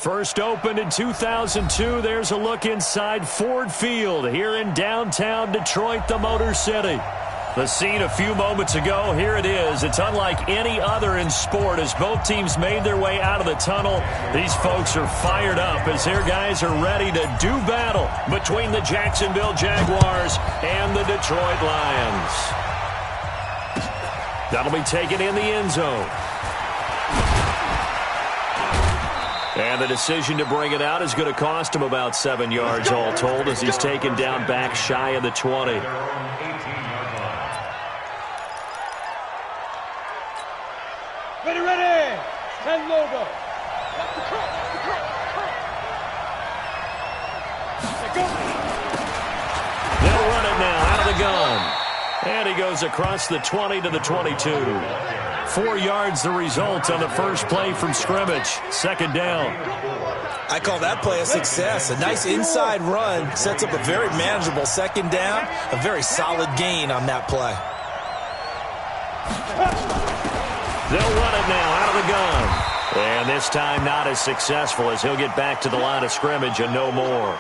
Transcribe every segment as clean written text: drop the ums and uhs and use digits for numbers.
First opened in 2002. There's a look inside Ford Field here in downtown Detroit, the Motor City. The scene a few moments ago, here it is. It's unlike any other in sport as both teams made their way out of the tunnel. These folks are fired up as their guys are ready to do battle between the Jacksonville Jaguars and the Detroit Lions. That'll be taken in the end zone. And the decision to bring it out is going to cost him about 7 yards all told as he's taken down back shy of the 20. Ready. And logo. They'll run it now out of the gun. And he goes across the 20 to the 22. 4 yards the result on the first play from scrimmage. Second down. I call that play a success. A nice inside run sets up a very manageable second down. A very solid gain on that play. They'll run it now out of the gun. And this time not as successful as he'll get back to the line of scrimmage and no more.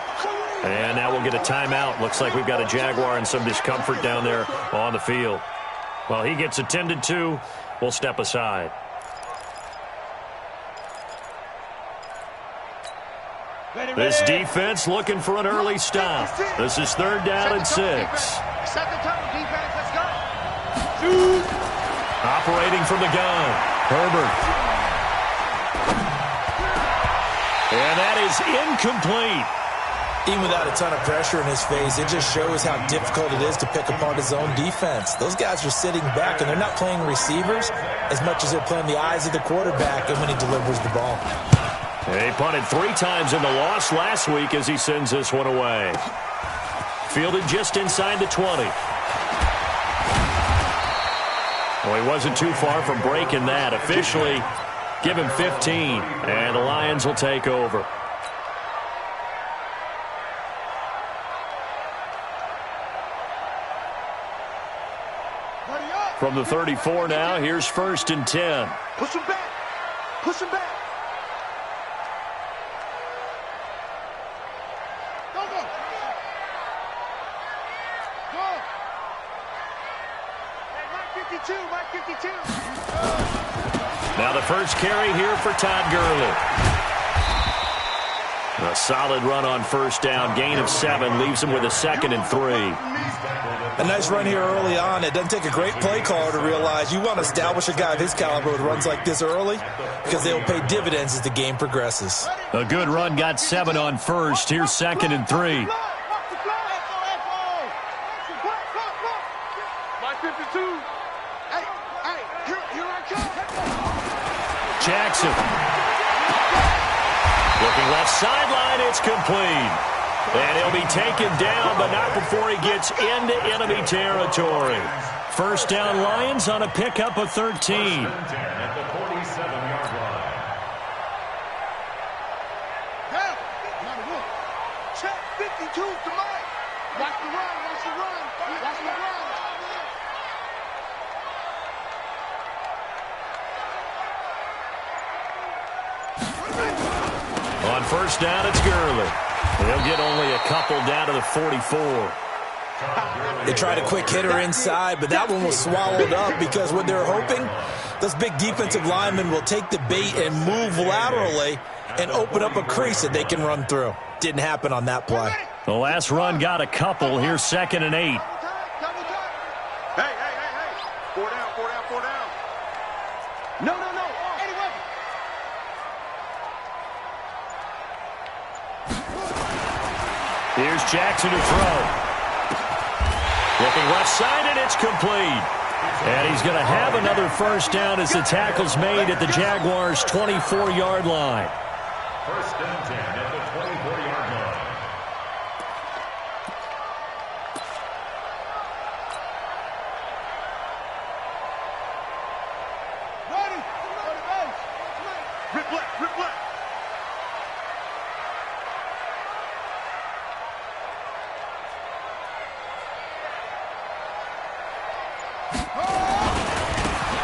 And now we'll get a timeout. Looks like we've got a Jaguar in some discomfort down there on the field. Well, he gets attended to. We'll step aside. This defense looking for an early stop. This is third down and 6. Set the tone, defense. Let's go. Operating from the gun. Herbert. And that is incomplete. Even without a ton of pressure in his face, it just shows how difficult it is to pick apart his own defense. Those guys are sitting back, and they're not playing receivers as much as they're playing the eyes of the quarterback and when he delivers the ball. He punted 3 times in the loss last week as he sends this one away. Fielded just inside the 20. Well, he wasn't too far from breaking that. Officially, give him 15, and the Lions will take over. From the 34 now, here's first and 10. Push him back. Push him back. Go. Hey, Mike 52. Now the first carry here for Todd Gurley. A solid run on first down. Gain of 7 leaves him with a 2nd and 3. A nice run here early on. It doesn't take a great play caller to realize you want to establish a guy of his caliber who runs like this early because they will pay dividends as the game progresses. A good run got 7 on first. Here's 2nd and 3. Jackson. Looking left sideline, it's complete. And he'll be taken down, but not before he gets into enemy territory. First down Lions on a pickup of 13. At the 47-yard line. Check 52 to Mike. Watch the run. On first down, it's Gurley. They'll get only a couple down to the 44. They tried a quick hitter inside, but that one was swallowed up because what they're hoping, those big defensive linemen will take the bait and move laterally and open up a crease that they can run through. Didn't happen on that play. The last run got a couple. Here's 2nd and 8. Hey. 4 down. No. Anyway. Here's Jackson to throw. Looking left side, and it's complete. And he's going to have another first down as the tackle's made at the Jaguars' 24-yard line. First and 10 at the 24-yard line. Rip left.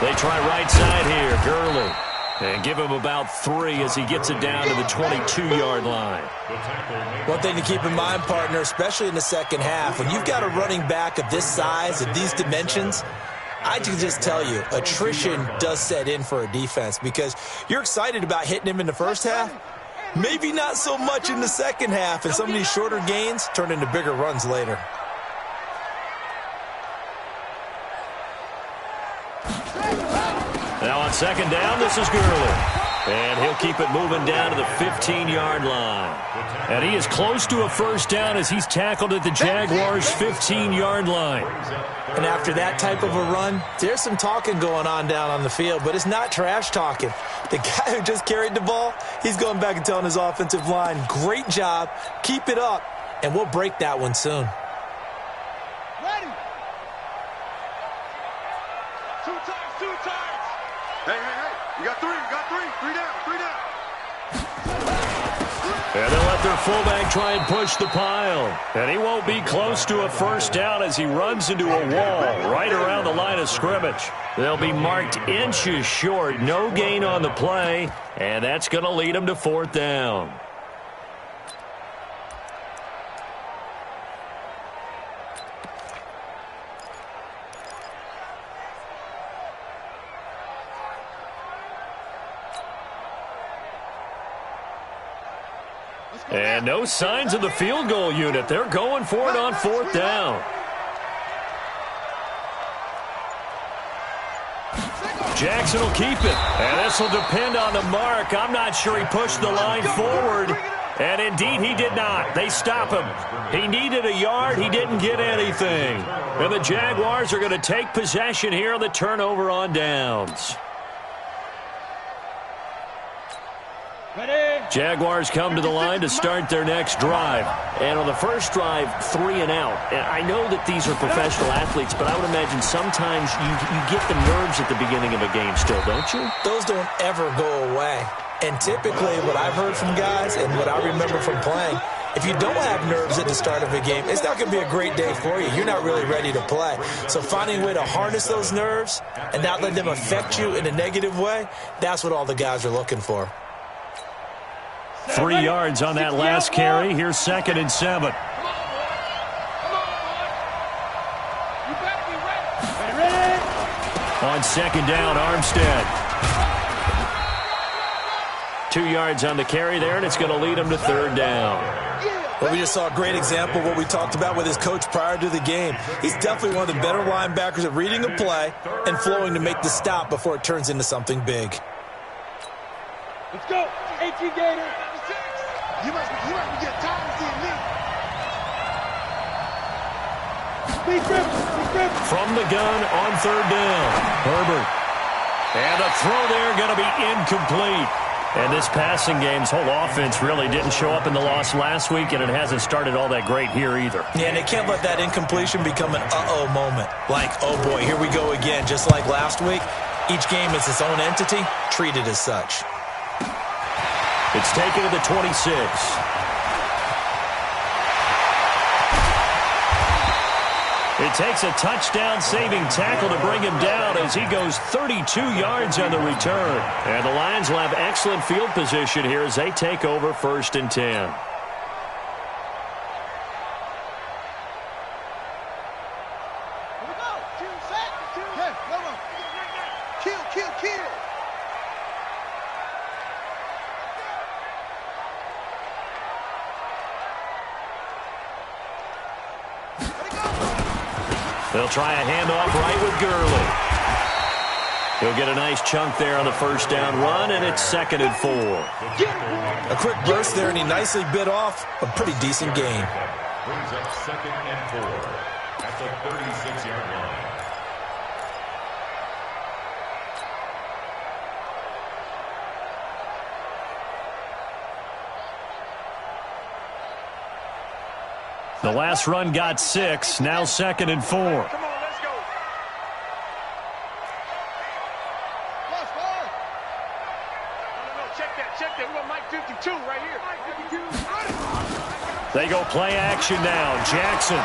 They try right side here. Gurley And give him about 3 as he gets it down to the 22-yard line. One thing to keep in mind, partner, especially in the second half, when you've got a running back of this size, of these dimensions, I can just tell you, attrition does set in for a defense because you're excited about hitting him in the first half. Maybe not so much in the second half, and some of these shorter gains turn into bigger runs later. Now on second down, this is Gurley. And he'll keep it moving down to the 15-yard line. And he is close to a first down as he's tackled at the Jaguars' 15-yard line. And after that type of a run, there's some talking going on down on the field, but it's not trash talking. The guy who just carried the ball, he's going back and telling his offensive line, great job, keep it up, and we'll break that one soon. Ready. 2 times, 2 times. Hey. You got 3 down. And they'll let their fullback try and push the pile. And he won't be close to a first down as he runs into a wall right around the line of scrimmage. They'll be marked inches short, no gain on the play, and that's going to lead them to 4th down. And no signs of the field goal unit. They're going for it on 4th down. Jackson will keep it. And this will depend on the mark. I'm not sure he pushed the line forward. And indeed, he did not. They stop him. He needed a yard. He didn't get anything. And the Jaguars are going to take possession here on the turnover on downs. Jaguars come to the line to start their next drive. And on the first drive, 3 and out. And I know that these are professional athletes, but I would imagine sometimes you get the nerves at the beginning of a game still, don't you? Those don't ever go away. And typically what I've heard from guys and what I remember from playing, if you don't have nerves at the start of a game, it's not going to be a great day for you. You're not really ready to play. So finding a way to harness those nerves and not let them affect you in a negative way, that's what all the guys are looking for. 3 yards on that last carry. Here's 2nd and 7. On 2nd down, Armstead. 2 yards on the carry there, and it's going to lead him to 3rd down. Well, we just saw a great example of what we talked about with his coach prior to the game. He's definitely one of the better linebackers at reading a play and flowing to make the stop before it turns into something big. Let's go. 18 Gator. You must be getting tired of seeing me. From the gun on 3rd down. Herbert. And a throw there going to be incomplete. And this passing game's whole offense really didn't show up in the loss last week, and it hasn't started all that great here either. Yeah, and they can't let that incompletion become an uh-oh moment. Like, oh boy, here we go again, just like last week. Each game is its own entity, treated as such. It's taken to the 26. It takes a touchdown-saving tackle to bring him down as he goes 32 yards on the return. And the Lions will have excellent field position here as they take over 1st and 10. They'll try a handoff right with Gurley. He'll get a nice chunk there on the 1st down run, and it's 2nd and 4. A quick burst there, and he nicely bit off a pretty decent gain. Brings up 2nd and 4 at the 36-yard line. The last run got 6, now 2nd and 4. Come on, let's go. No, check that. We got Mike 52 right here. They go play action now. Jackson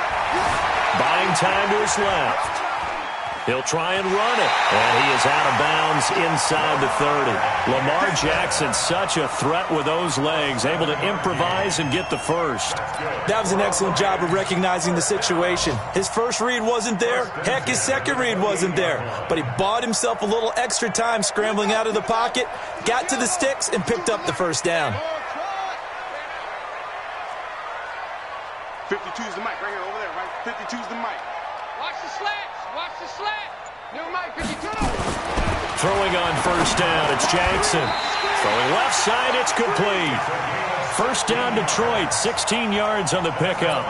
buying time to his left. He'll try and run it. And he is out of bounds inside the 30. Lamar Jackson, such a threat with those legs, able to improvise and get the first. That was an excellent job of recognizing the situation. His first read wasn't there. Heck, his second read wasn't there. But he bought himself a little extra time scrambling out of the pocket, got to the sticks, and picked up the first down. 52's the mic right here over there, right? 52's the mic. Watch the slats. Watch the slat. New mic, 52. Throwing on first down, it's Jackson. Throwing left side, it's complete. First down, Detroit, 16 yards on the pickup.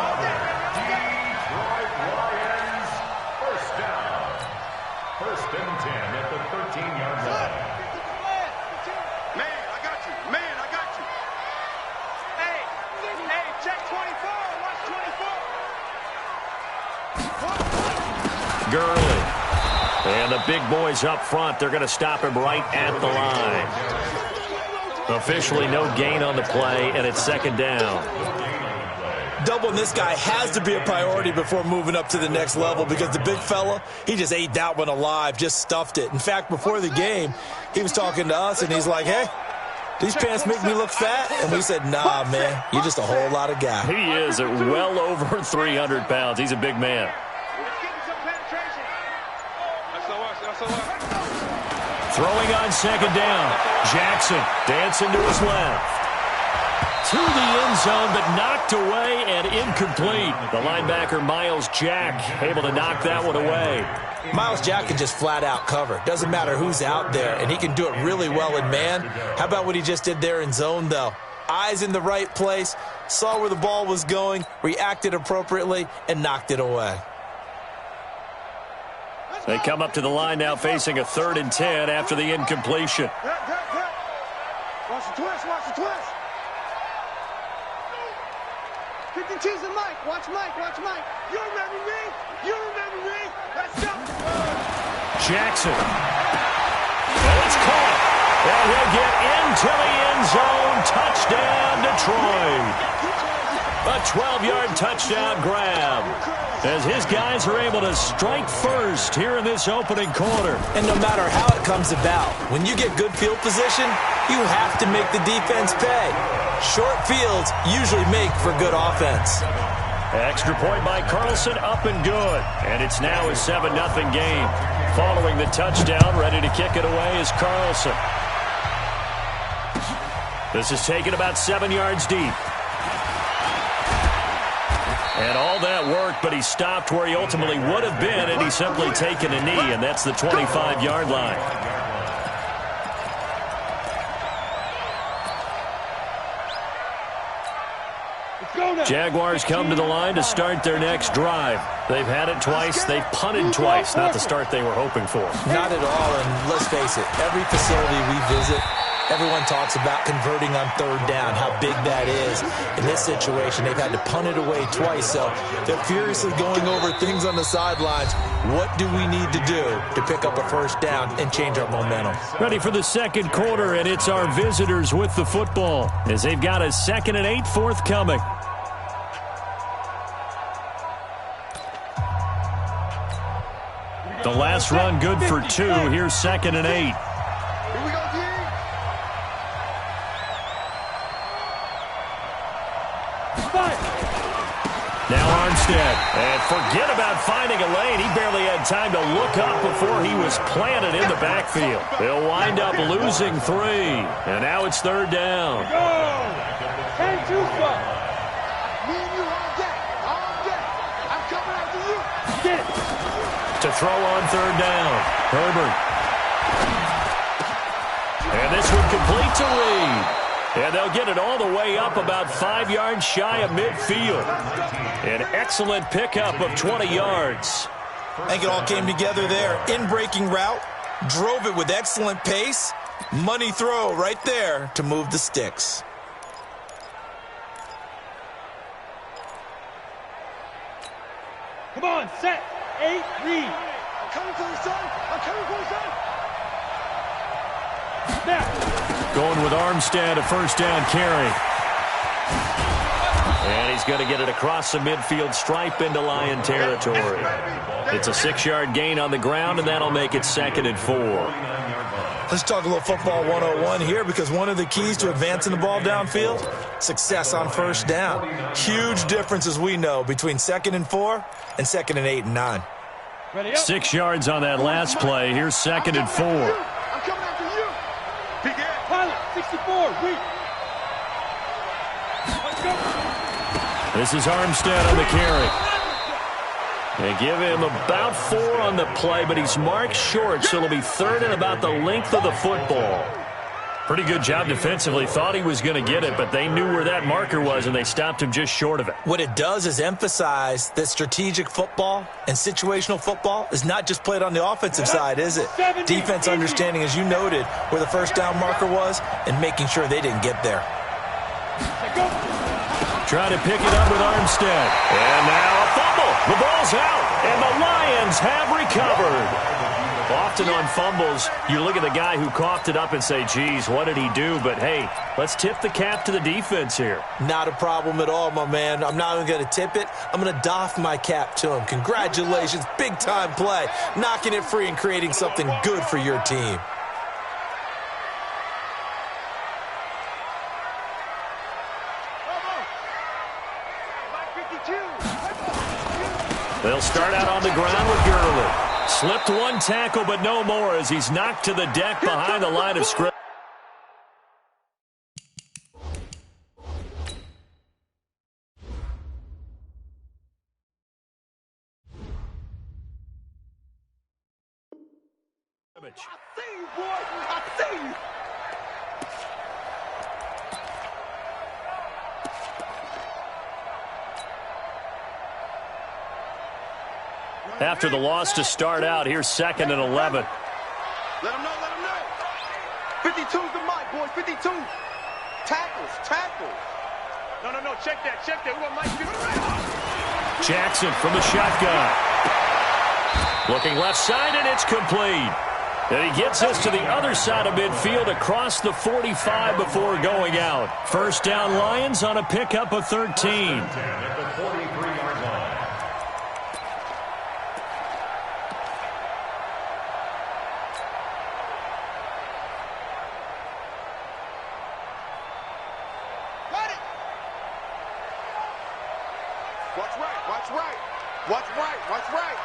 First down. First and 10 at the 13-yard line. Man, I got you. Man, I got you. Hey, check 24. Watch 24. Gurley. And the big boys up front, they're going to stop him right at the line. Officially no gain on the play, and it's second down. Doubling this guy has to be a priority before moving up to the next level because the big fella, he just ate that one alive, just stuffed it. In fact, before the game, he was talking to us, and he's like, hey, these pants make me look fat? And we said, nah, man, you're just a whole lot of guy. He is at well over 300 pounds. He's a big man. Throwing on second down. Jackson dancing to his left. To the end zone, but knocked away and incomplete. The linebacker, Miles Jack, able to knock that one away. Miles Jack can just flat out cover. Doesn't matter who's out there, and he can do it really well in man. How about what he just did there in zone, though? Eyes in the right place, saw where the ball was going, reacted appropriately, and knocked it away. They come up to the line now facing a 3rd and 10 after the incompletion. Watch the twist, watch the twist. 52's the mic. Watch Mike, watch Mike. You remember me? You remember me? Let's go. Jackson. And it's caught. And he'll get into the end zone. Touchdown, Detroit. A 12-yard touchdown grab as his guys are able to strike first here in this opening quarter. And no matter how it comes about, when you get good field position, you have to make the defense pay. Short fields usually make for good offense. Extra point by Carlson, up and good. And it's now a 7-0 game. Following the touchdown, ready to kick it away is Carlson. This is taken about 7 yards deep. And all that worked, but he stopped where he ultimately would have been, and he's simply taken a knee, and that's the 25-yard line. Jaguars come to the line to start their next drive. They've had it twice. They've punted twice. Not the start they were hoping for. Not at all, and let's face it, every facility we visit, everyone talks about converting on 3rd down, how big that is. In this situation, they've had to punt it away twice, so they're furiously going over things on the sidelines. What do we need to do to pick up a first down and change our momentum? Ready for the second quarter, and it's our visitors with the football as they've got a 2nd and 8 forthcoming. The last run good for 2. Here's 2nd and 8. Here we go, D. Now Armstead. And forget about finding a lane. He barely had time to look up before he was planted in the backfield. They'll wind up losing 3. And now it's 3rd down. Go! Can't you fuck? Me and you all day. All day. I'm coming after you. Get it. To throw on 3rd down. Herbert. And this one complete to Reed. And they'll get it all the way up about 5 yards shy of midfield. An excellent pickup of 20 yards. I think it all came together there. In-breaking route, drove it with excellent pace. Money throw right there to move the sticks. Come on, set. 8, read. I'm coming for the sun. I'm coming for the sun. Now. Going with Armstead, a first down carry. And he's going to get it across the midfield stripe into Lion territory. It's a 6-yard gain on the ground, and that'll make it 2nd and 4. Let's talk a little football 101 here, because one of the keys to advancing the ball downfield, success on first down. Huge difference, as we know, between 2nd and 4 and 2nd and 8 and 9. 6 yards on that last play. Here's 2nd and 4. I'm coming after you. Pilot, 64, weak. This is Armstead on the carry. They give him about 4 on the play, but he's marked short, so it'll be 3rd and about the length of the football. Pretty good job defensively. Thought he was going to get it, but they knew where that marker was, and they stopped him just short of it. What it does is emphasize that strategic football and situational football is not just played on the offensive side, is it? Defense understanding, as you noted, where the first down marker was and making sure they didn't get there. Try to pick it up with Armstead. And now a fumble. The ball's out, and the Lions have recovered. Often on fumbles, you look at the guy who coughed it up and say, geez, what did he do? But, hey, let's tip the cap to the defense here. Not a problem at all, my man. I'm not even going to tip it. I'm going to doff my cap to him. Congratulations. Big-time play. Knocking it free and creating something good for your team. They'll start out on the ground with Gurley. Slipped one tackle, but no more as he's knocked to the deck behind the line of scrimmage. I see you, boy. I see you. After the loss to start out, here's 2nd and 11. Let him know, let him know. 52's the mic, boys, 52. Tackles. No, check that. We want Mike to get around. Jackson from the shotgun. Looking left side, and it's complete. And he gets us to the other side of midfield across the 45 before going out. First down, Lions on a pickup of 13. Watch right.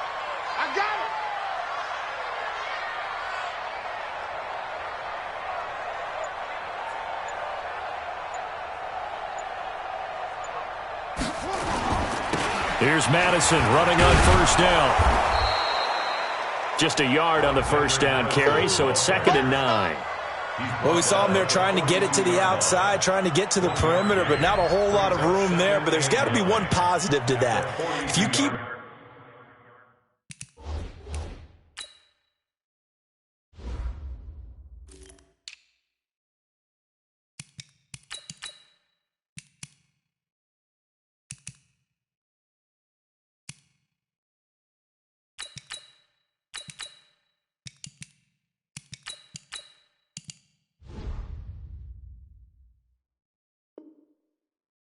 I got it. Here's Madison running on first down. Just a yard on the first down carry, so it's 2nd and 9. Well, we saw him there trying to get it to the outside, trying to get to the perimeter, but not a whole lot of room there. But there's got to be one positive to that. If you keep...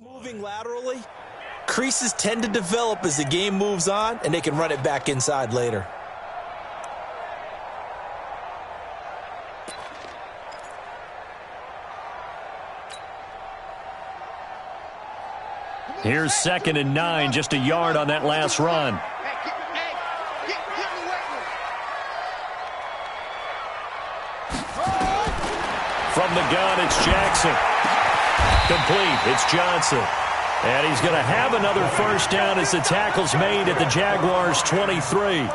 moving laterally, creases tend to develop as the game moves on, and they can run it back inside later. Here's 2nd and 9, just a yard on that last run. From the gun, it's Jackson. Complete. It's Johnson. And he's going to have another first down as the tackle's made at the Jaguars' 23.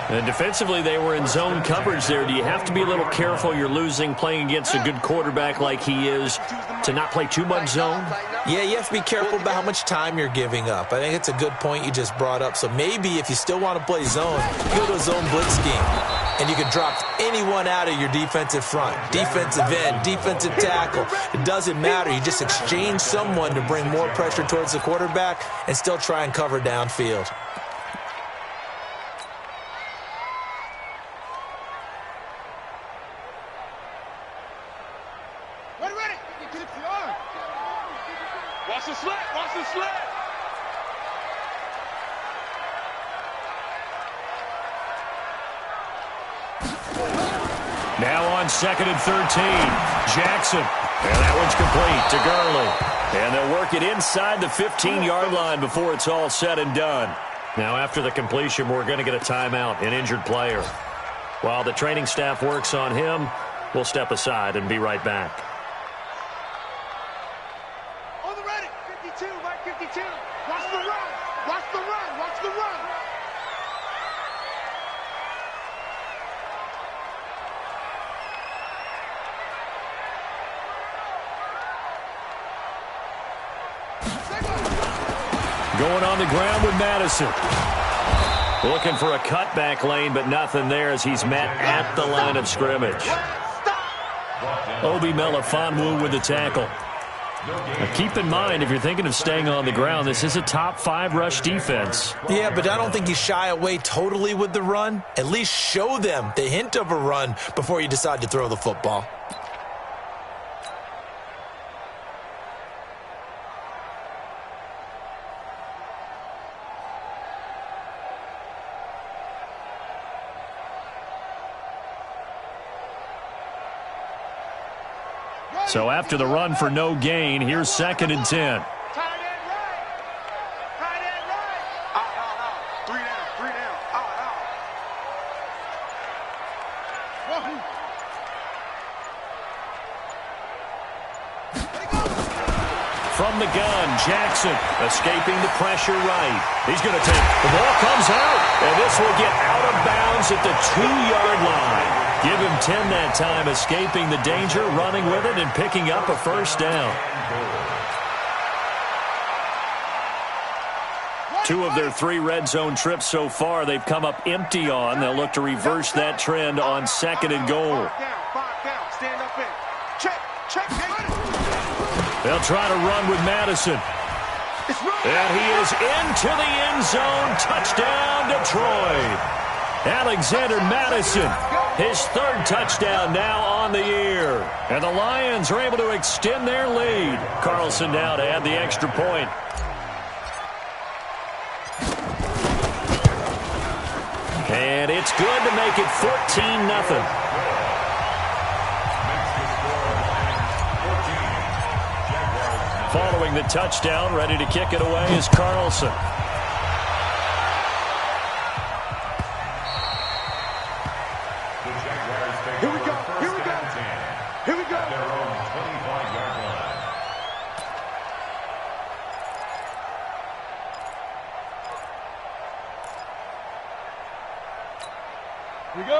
And defensively, they were in zone coverage there. Do you have to be a little careful? You're losing, playing against a good quarterback like he is, to not play too much zone? Yeah, you have to be careful about how much time you're giving up. I think it's a good point you just brought up. So maybe if you still want to play zone, you go to a zone blitz scheme. And you can drop anyone out of your defensive front, defensive end, defensive tackle. It doesn't matter. You just exchange someone to bring more pressure towards the quarterback and still try and cover downfield. Ready. Watch the slant. Watch the slant. Now on 2nd and 13. Jackson. And that one's complete to Gurley. And they'll work it inside the 15-yard line before it's all said and done. Now after the completion, we're going to get a timeout, an injured player. While the training staff works on him, we'll step aside and be right back. On the ready. 52, Mike 52. Watch the run. Watch the run. Watch the run. Going on the ground with Madison. Looking for a cutback lane, but nothing there as he's met at the line of scrimmage. Obi Melifonwu with the tackle. Now keep in mind, if you're thinking of staying on the ground, this is a top 5 rush defense. Yeah, but I don't think you shy away totally with the run. At least show them the hint of a run before you decide to throw the football. So after the run for no gain, here's 2nd and 10. Tight end right. Tight end right. Out. 3 down. 3 down. Out. Wahoo. From the gun, Jackson escaping the pressure right. He's going to take, the ball comes out, and this will get out of bounds at the 2-yard line. Give him 10 that time, escaping the danger, running with it, and picking up a first down. 2 of their 3 red zone trips so far, they've come up empty on. They'll look to reverse that trend on 2nd and goal. 5 down. Stand up in. Check. They'll try to run with Madison. And he is into the end zone. Touchdown, Detroit. Alexander Madison, his 3rd touchdown now on the year. And the Lions are able to extend their lead. Carlson now to add the extra point. And it's good to make it 14-0. Following the touchdown, ready to kick it away is Carlson. Here we go. At their own 25-yard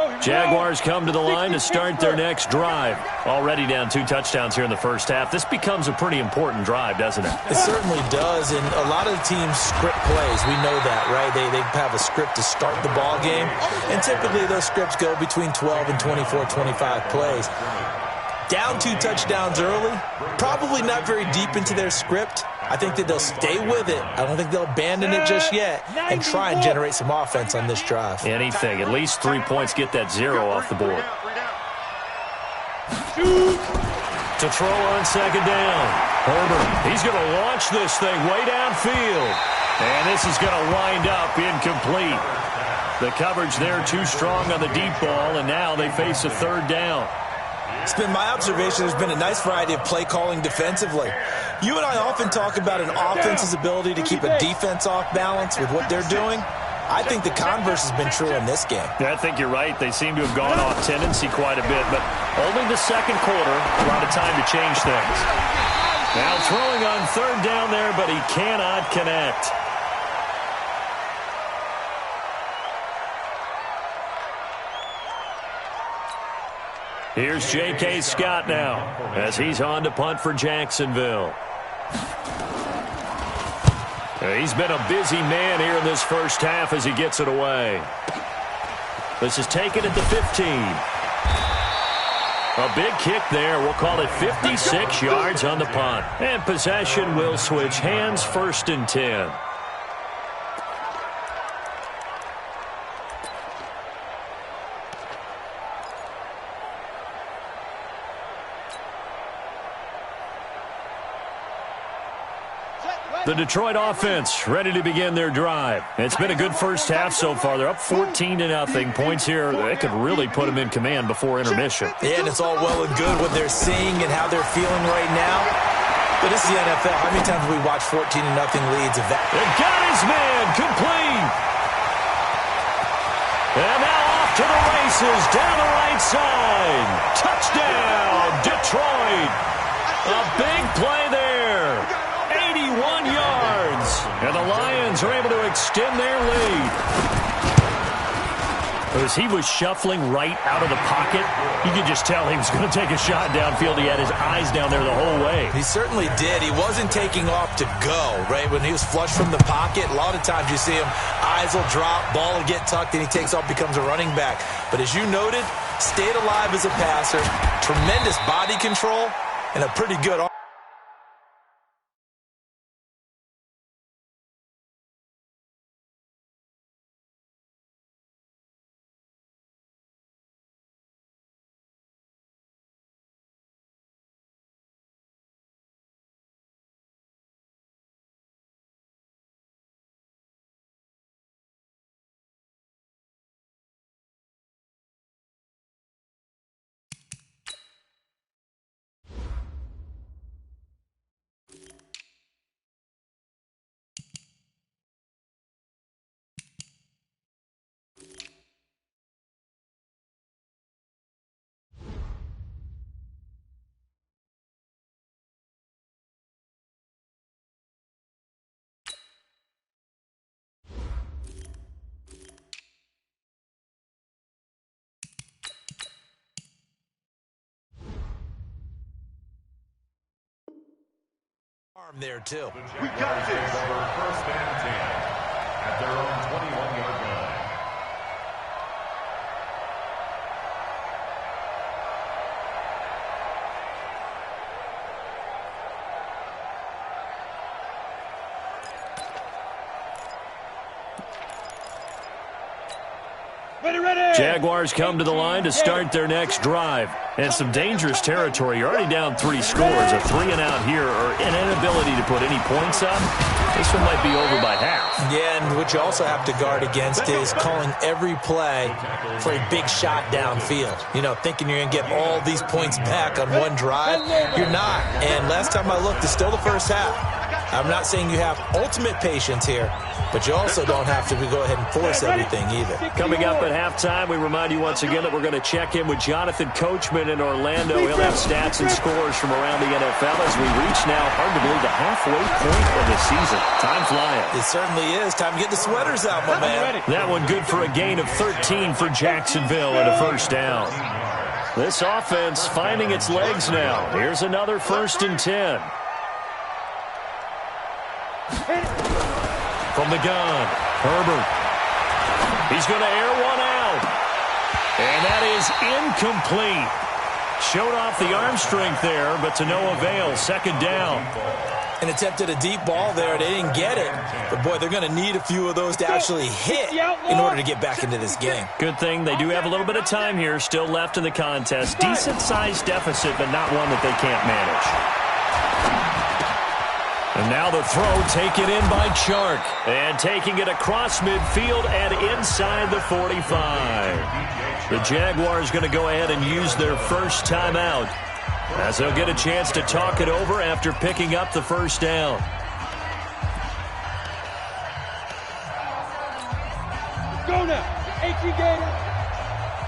line. Jaguars come to the line to start their next drive. Already down 2 touchdowns here in the first half. This becomes a pretty important drive, doesn't it? It certainly does, and a lot of the teams script plays. We know that, right? They have a script to start the ball game, and typically those scripts go between 12 and 24, 25 plays. Down 2 touchdowns early, probably not very deep into their script. I think that they'll stay with it. I don't think they'll abandon it just yet and try and generate some offense on this drive. Anything. At least 3 points, get that 0 off the board. To throw on 2nd down. Herbert, he's going to launch this thing way downfield. And this is going to wind up incomplete. The coverage there too strong on the deep ball, and now they face a 3rd down. It's been my observation there's been a nice variety of play calling defensively. You and I often talk about an offense's ability to keep a defense off balance with what they're doing. I think the converse has been true in this game. Yeah, I think you're right. They seem to have gone off tendency quite a bit, but only the 2nd quarter, a lot of time to change things. Now throwing on 3rd down there, but he cannot connect. Here's J.K. Scott now as he's on to punt for Jacksonville. He's been a busy man here in this first half as he gets it away. This is taken at the 15. A big kick there. We'll call it 56 yards on the punt. And possession will switch hands, 1st and 10. The Detroit offense ready to begin their drive. It's been a good first half so far. They're up 14-0. Points here, they could really put them in command before intermission. Yeah, and it's all well and good what they're seeing and how they're feeling right now. But this is the NFL. How many times have we watched 14-0 leads of that? They got his man complete. And now off to the races down the right side. Touchdown, Detroit. A big play there. 81 yards. And the Lions are able to extend their lead. As he was shuffling right out of the pocket, you could just tell he was going to take a shot downfield. He had his eyes down there the whole way. He certainly did. He wasn't taking off to go, right? When he was flush from the pocket, a lot of times you see him, eyes will drop, ball will get tucked, and he takes off, becomes a running back. But as you noted, stayed alive as a passer, tremendous body control, and a pretty good arm. There too. We got this. First and 10 at their own 21-yard line. Jaguars come to the line to start their next drive. And some dangerous territory. You're already down 3 scores. A 3-and-out here or an inability to put any points up. This one might be over by half. Yeah, and what you also have to guard against is calling every play for a big shot downfield. You know, thinking you're going to get all these points back on one drive. You're not. And last time I looked, it's still the first half. I'm not saying you have ultimate patience here, but you also don't have to go ahead and force everything either. Coming up at halftime, we remind you once again that we're going to check in with Jonathan Coachman in Orlando. He'll have stats and scores from around the NFL as we reach now, hard to believe, the halfway point of the season. Time flying. It certainly is. Time to get the sweaters out, my man. That one good for a gain of 13 for Jacksonville and a first down. This offense finding its legs now. Here's another 1st and 10. From the gun, Herbert. He's going to air one out. And that is incomplete. Showed off the arm strength there, but to no avail. Second down. And attempted a deep ball there. They didn't get it. But, boy, they're going to need a few of those to actually hit in order to get back into this game. Good thing they do have a little bit of time here still left in the contest. Decent-sized deficit, but not one that they can't manage. And now the throw taken in by Chark. And taking it across midfield and inside the 45. The Jaguars going to go ahead and use their first timeout as they'll get a chance to talk it over after picking up the first down. Go now. H.E. Gator.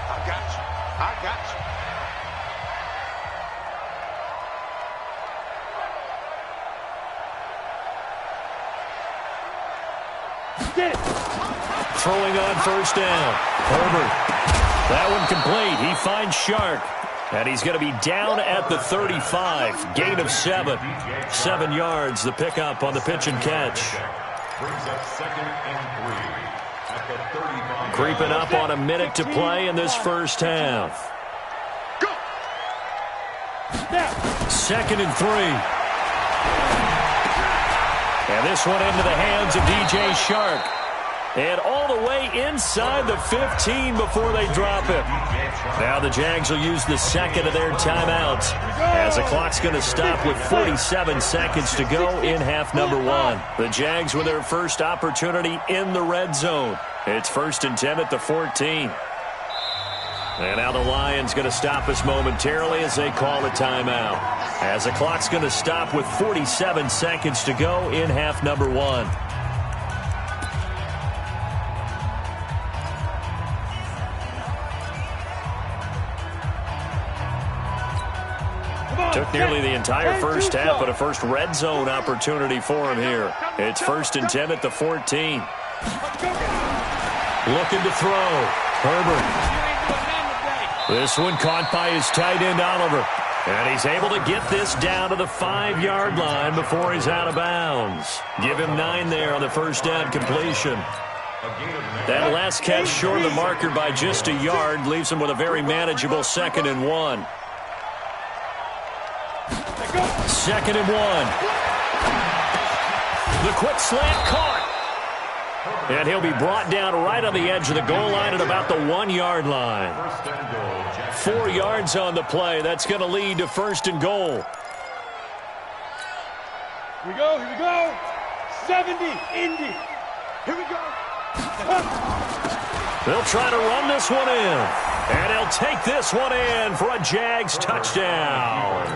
I got you. I got you. Throwing on first down. Herbert. That one complete. He finds Chark. And he's going to be down at the 35. Gain of 7. 7 yards, the pickup on the pitch and catch. Brings up 2nd and 3 at the 35. Creeping up on a minute to play in this first half. Go. 2nd and 3. And this one into the hands of DJ Chark. And all the way inside the 15 before they drop him. Now the Jags will use the second of their timeouts as the clock's going to stop with 47 seconds to go in half number one. The Jags with their first opportunity in the red zone. It's 1st and 10 at the 14. And now the Lions going to stop us momentarily as they call a timeout. As the clock's going to stop with 47 seconds to go in half number one. Took nearly the entire first half, but a first red zone opportunity for him here. It's 1st and 10 at the 14. Looking to throw. Herbert. This one caught by his tight end, Oliver. And he's able to get this down to the 5-yard line before he's out of bounds. Give him 9 there on the first down completion. That last catch short of the marker by just a yard leaves him with a very manageable 2nd and 1. 2nd and 1. The quick slant caught. And he'll be brought down right on the edge of the goal line at about the 1-yard line. 4 yards on the play. That's going to lead to 1st and goal. Here we go, here we go. 70, Indy. Here we go. They'll try to run this one in. And he'll take this one in for a Jags touchdown.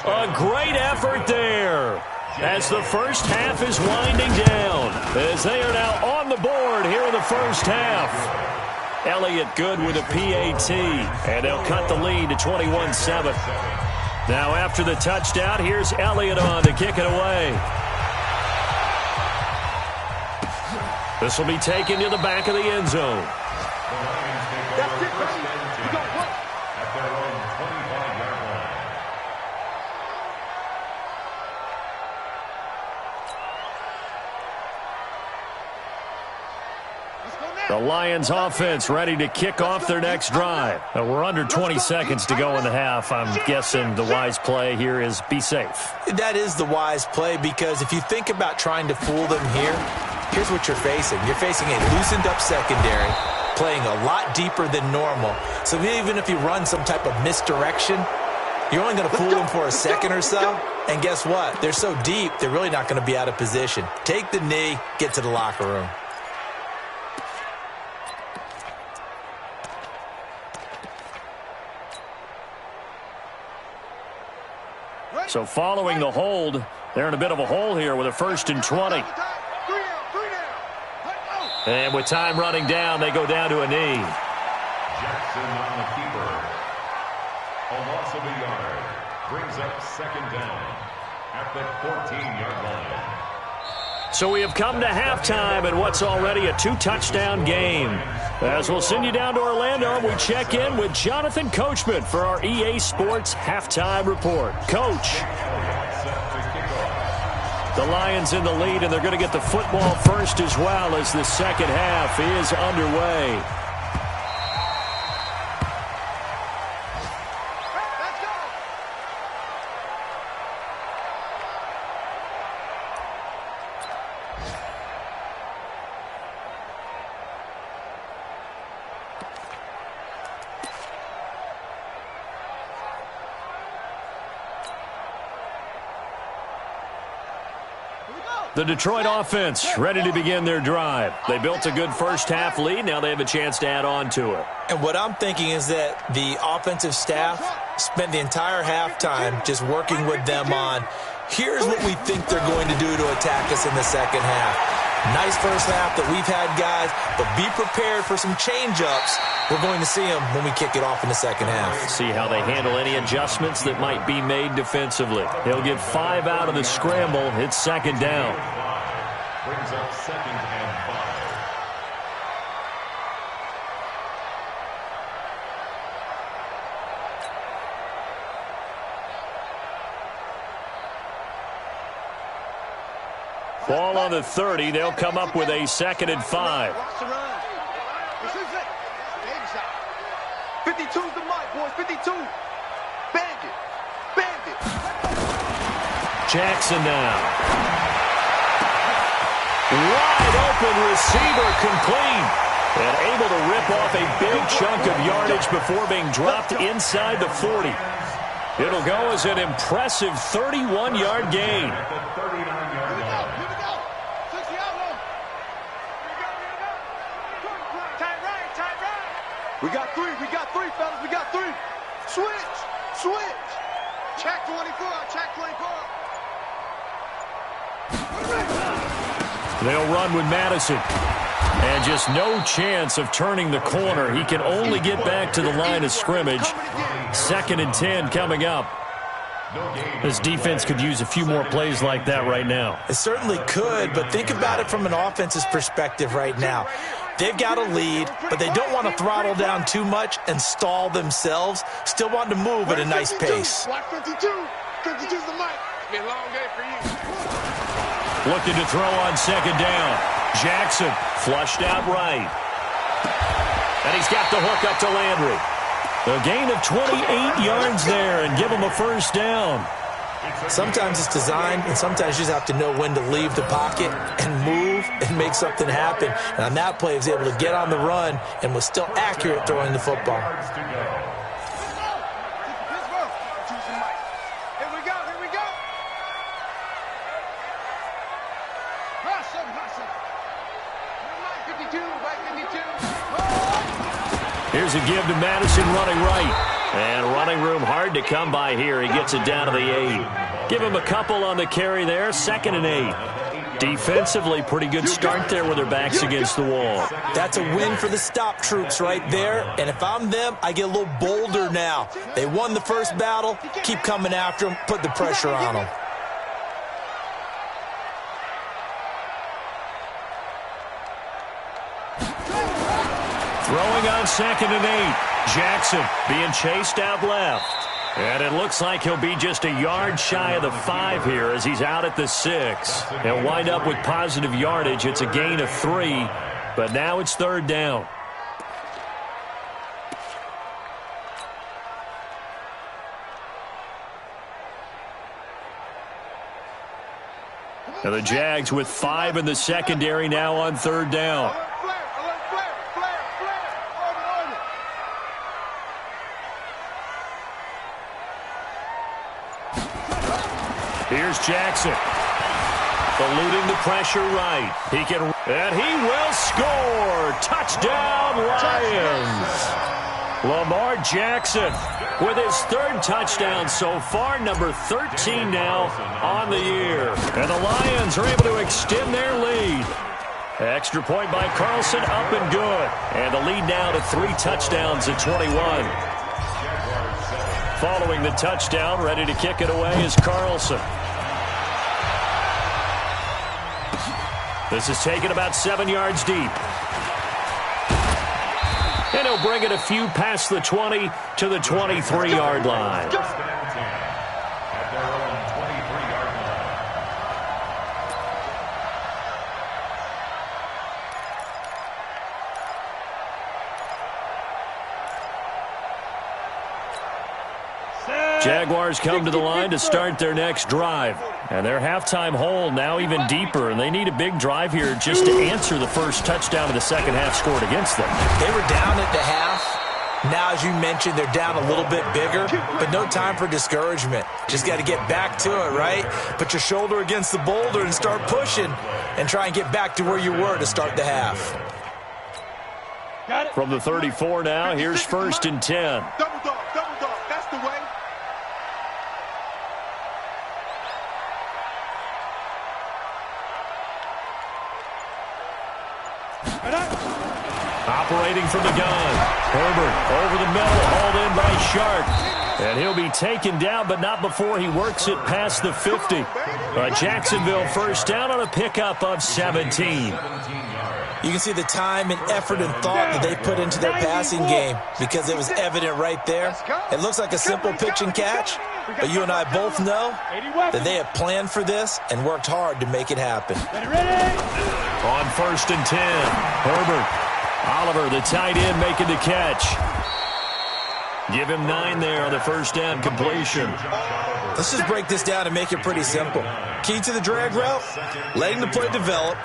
A great effort there as the first half is winding down, as they are now on the board here in the first half. Elliott good with a PAT, and they'll cut the lead to 21-7. Now after the touchdown, here's Elliott on to kick it away. This will be taken to the back of the end zone. That's it, baby. We got one. At their own 25-yard line. The Lions offense ready to kick off their next drive. We're under 20 seconds to go in the half. I'm guessing the wise play here is be safe. That is the wise play, because if you think about trying to fool them here, here's what you're facing. You're facing a loosened up secondary, playing a lot deeper than normal. So even if you run some type of misdirection, you're only going to fool them for a second or so. And guess what? They're so deep, they're really not going to be out of position. Take the knee, get to the locker room. So following the hold, they're in a bit of a hole here with a 1st and 20. And with time running down, they go down to a knee. Jackson on the keeper. A loss of a yard. Brings up 2nd down at the 14-yard line. So we have come to halftime in what's already a 2-touchdown game. As we'll send you down to Orlando, we check in with Jonathan Coachman for our EA Sports Halftime Report. Coach. The Lions in the lead, and they're going to get the football first as well as the second half is underway. The Detroit offense ready to begin their drive. They built a good first half lead. Now they have a chance to add on to it. And what I'm thinking is that the offensive staff spent the entire halftime just working with them on, here's what we think they're going to do to attack us in the second half. Nice first half that we've had, guys, but be prepared for some change-ups. We're going to see them when we kick it off in the second half. See how they handle any adjustments that might be made defensively. They'll get 5 out of the scramble. It's 2nd down. Brings up 2nd and 5. Ball on the 30. They'll come up with a 2nd and 5. 52's the mic, boys. 52. Bandit. Bandit. Jackson now. Wide wide open receiver complete. And able to rip off a big chunk of yardage before being dropped inside the 40. It'll go as an impressive 31-yard gain. We got three, fellas. We got three. Switch. Check 24, check 24. They'll run with Madison. And just no chance of turning the corner. He can only get back to the line of scrimmage. 2nd and 10 coming up. This defense could use a few more plays like that right now. It certainly could, but think about it from an offense's perspective right now. They've got a lead, but they don't want to throttle down too much and stall themselves. Still want to move at a nice pace. Block 52. 52's the mic. It's been a long day for you. Looking to throw on 2nd down. Jackson flushed out right. And he's got the hook up to Landry. A gain of 28 yards there and give him a 1st down. Sometimes it's designed, and sometimes you just have to know when to leave the pocket and move and make something happen. And on that play, he was able to get on the run and was still accurate throwing the football. Here's a give to Madison running right. And running room hard to come by here. He gets it down to the 8. Give him a couple on the carry there. 2nd and 8. Defensively, pretty good start there with their backs against the wall. That's a win for the stop troops right there. And if I'm them, I get a little bolder now. They won the first battle. Keep coming after them. Put the pressure on them. Throwing on 2nd and 8. Jackson being chased out left. And it looks like he'll be just a yard shy of the 5 here as he's out at the 6. He'll wind up with positive yardage. It's a gain of 3, but now it's 3rd down. Now the Jags with 5 in the secondary now on 3rd down. Here's Jackson. Eluding the pressure right. And he will score. Touchdown, Lions. Lamar Jackson with his 3rd touchdown so far, number 13 now on the year. And the Lions are able to extend their lead. Extra point by Carlson, up and good. And the lead now to 3 touchdowns at 21. Following the touchdown, ready to kick it away is Carlson. This is taken about 7 yards deep. And he'll bring it a few past the 20 to the 23-yard line. Jaguars come to the line to start their next drive. And their halftime hole now even deeper, and they need a big drive here just to answer the first touchdown of the second half scored against them. They were down at the half. Now, as you mentioned, they're down a little bit bigger, but no time for discouragement. Just got to get back to it, right? Put your shoulder against the boulder and start pushing and try and get back to where you were to start the half. From the 34 now, here's 1st and 10. Double dog, that's the way. Operating from the gun. Herbert over the middle, hauled in by Sharp. And he'll be taken down, but not before he works it past the 50. Jacksonville 1st down on a pickup of 17. You can see the time and effort and thought that they put into their passing game because it was evident right there. It looks like a simple pitch and catch, but you and I both know that they have planned for this and worked hard to make it happen. On 1st and 10, Herbert. Oliver, the tight end, making the catch. Give him 9 there on the 1st down completion. Let's just break this down and make it pretty simple. Key to the drag route, letting the play develop,